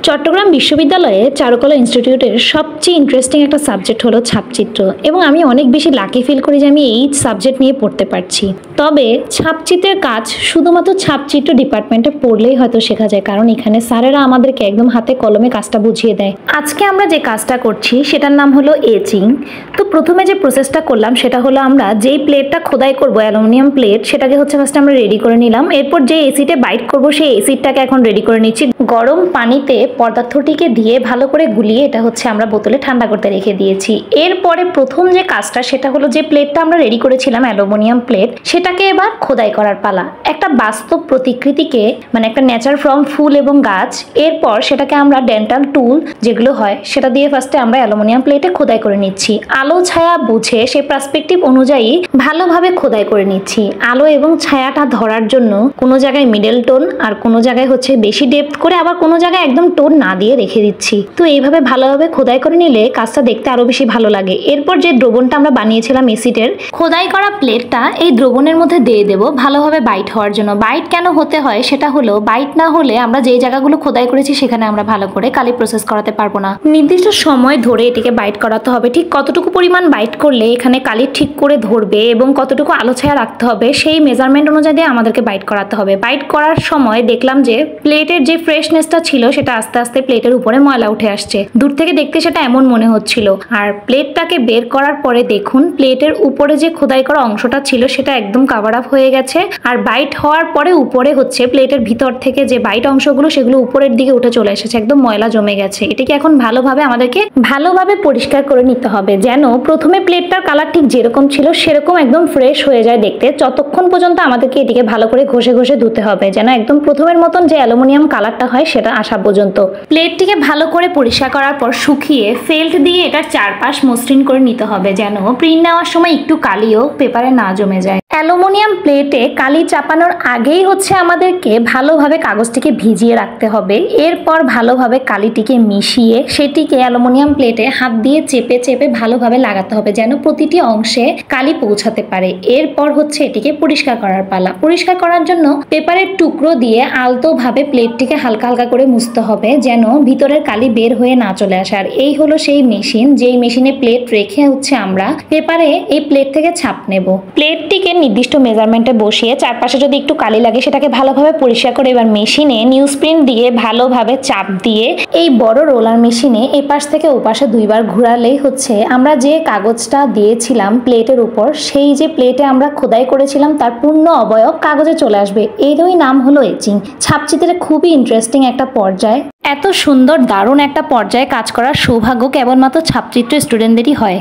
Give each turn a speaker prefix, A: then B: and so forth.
A: চট্টগ্রাম বিশ্ববিদ্যালয়ে চারুকলা ইনস্টিটিউটের সবচেয়ে ইন্টারেস্টিং একটা সাবজেক্ট হলো ছাপচিত্র এবং আমি অনেক বেশি লাকি ফিল করি যে আমি এই সাবজেক্ট নিয়ে পড়তে পারছি। তবে ছাপচিত্রের কাজ শুধুমাত্র ছাপচিত্র ডিপার্টমেন্টে পড়লেই হয়তো শেখা যায়, কারণ এখানে স্যারেরা আমাদেরকে একদম হাতে কলমে কাজটা বুঝিয়ে দেয়। আজকে আমরা যে কাজটা করছি সেটার নাম হলো এচিং। তো প্রথমে যে প্রসেসটা করলাম সেটা হলো আমরা যেই প্লেটটা খোদাই করবো, অ্যালুমিনিয়াম প্লেট, সেটাকে ফার্স্ট আমরা রেডি করে নিলাম। এরপর যে এসিডে বাইট করবো সেই এসিডটাকে এখন রেডি করে নিচ্ছি। গরম পানিতে পদার্থটিকে দিয়ে ভালো করে গুলিয়ে এটা আমরা বোতলে ঠান্ডা করতে রেখে দিয়েছি। এরপরে প্রথম যে কাজটা সেটা হলো যে প্লেটটা আমরা রেডি করেছিলাম অ্যালুমিনিয়াম প্লেট, সেটাকে এবার খোদাই করার পালা। একটা বাস্তব প্রতিকৃতিকে, মানে একটা নেচার ফ্রম ফুল এবং গাছ, এরপর সেটাকে আমরা ডেন্টাল টুল যেগুলো হয় সেটা দিয়ে ফার্স্টে আমরা অ্যালুমিনিয়াম প্লেটে খোদাই করে নিচ্ছি। আলো ছায়া বুঝে সেই পার্সপেক্টিভ অনুযায়ী ভালোভাবে খোদাই করে নিচ্ছি। আলো এবং ছায়াটা ধরার জন্য কোনো জায়গায় মিডল টোন আর কোনো জায়গায় বেশি ডেপথ করে, আবার কোনো জায়গায় একদম টোন না দিয়ে রেখে দিচ্ছি। তো এইভাবে ভালোভাবে খোদাই করে নিলে কাজটা দেখতে আরো বেশি ভালো লাগে। এরপর যে দ্রবণটা আমরা বানিয়েছিলাম এসিডের, খোদাই করা প্লেটটা এই দ্রবণের মধ্যে দিয়ে দেবো ভালোভাবে বাইট হওয়ার জন্য। বাইট কেন হতে হয় সেটা হলো, বাইট না হলে আমরা যে জায়গাগুলো খোদাই করেছি সেখানে আমরা ভালো করে কালি প্রসেস করাতে পারবো না। নির্দিষ্ট সময় ধরে এটিকে বাইট করাতে হবে। ঠিক কতটুকু পরিমাণ বাইট করলে এখানে কালি ঠিক করে ধরবে এবং কতটুকু আলো ছায়া রাখতে হবে সেই মেজারমেন্ট অনুযায়ী আমাদেরকে বাইট করাতে হবে। বাইট করার সময় দেখলাম যে প্লেটের যে ফ্রেশনেসটা ছিল সেটা আস্তে আস্তে প্লেটের উপরে ময়লা উঠে আসছে। দূর থেকে দেখতে সেটা এমন মনে হচ্ছিল। আর প্লেটটাকে বের করার পরে দেখুন প্লেটের উপরে যে খোদাই করা অংশটা ছিল সেটা একদম কাভার আপ হয়ে গেছে। আর বাইট হওয়ার পরে উপরে প্লেটের ভিতর থেকে যে বাইট অংশগুলো সেগুলো উপরের দিকে উঠে চলে এসেছে, একদম ময়লা জমে গেছে। এটাকে এখন আমাদেরকে ভালোভাবে পরিষ্কার করে নিতে হবে, যেন প্রথমে প্লেটটার কালার ঠিক যেরকম ছিল সেরকম একদম ফ্রেশ হয়ে যায় দেখতে। যতক্ষণ পর্যন্ত আমাদেরকে এটিকে ভালো করে ঘষে ঘষে ধুতে হবে, যেন একদম প্রথমের মতন যে অ্যালুমিনিয়াম কালারটা হয় সেটা আসা পর্যন্ত। প্লেটটিকে ভালো করে পরিষ্কার করার পর শুকিয়ে ফেল্ট দিয়ে এটার চারপাশ মসৃণ করে নিতে হবে, যেন প্রিন্ট নেওয়ার সময় একটু কালিও পেপারে না জমে যায়। অ্যালুমিনিয়াম প্লেটে কালি চাপানোর আগেই আমাদেরকে ভালোভাবে কাগজটিকে ভিজিয়ে রাখতে হবে। এরপর ভালোভাবে কালিটিকে মিশিয়ে সেটিকে অ্যালুমিনিয়াম প্লেটে হাত দিয়ে চেপে চেপে ভালোভাবে লাগাতে হবে, যেন প্রতিটি অংশে কালি পৌঁছাতে পারে। এরপর এটিকে পরিষ্কার করার পালা। পরিষ্কার করার জন্য পেপারের টুকরো দিয়ে আলতোভাবে প্লেটটিকে হালকা হালকা করে মুছতে হবে, যেন ভিতরের কালি বের হয়ে না চলে আসে। আর এই হলো সেই মেশিন, যেই মেশিনে প্লেট রেখে আমরা পেপারে এই প্লেট থেকে ছাপ নেব। প্লেটটিকে নির্দিষ্ট মেজারমেন্টে বসিয়ে চারপাশে যদি একটু কালি লাগে সেটাকে ভালোভাবে পরিষ্কার করে এবার মেশিনে নিউজ প্রিন্ট দিয়ে ভালোভাবে চাপ দিয়ে এই বড় রোলার মেশিনে এই পাশ থেকে ও পাশে দুইবার ঘোরালেই আমরা যে কাগজটা দিয়েছিলাম প্লেটের উপর, সেই যে প্লেটে আমরা খোদাই করেছিলাম তার পূর্ণ অবয়ব কাগজে চলে আসবে। এরই নাম হলো এচিং। ছাপচিত্রের খুবই ইন্টারেস্টিং একটা পর্যায়। এত সুন্দর দারুণ একটা পর্যায়ে কাজ করার সৌভাগ্য কেবলমাত্র ছাপচিত্র স্টুডেন্টদেরই হয়।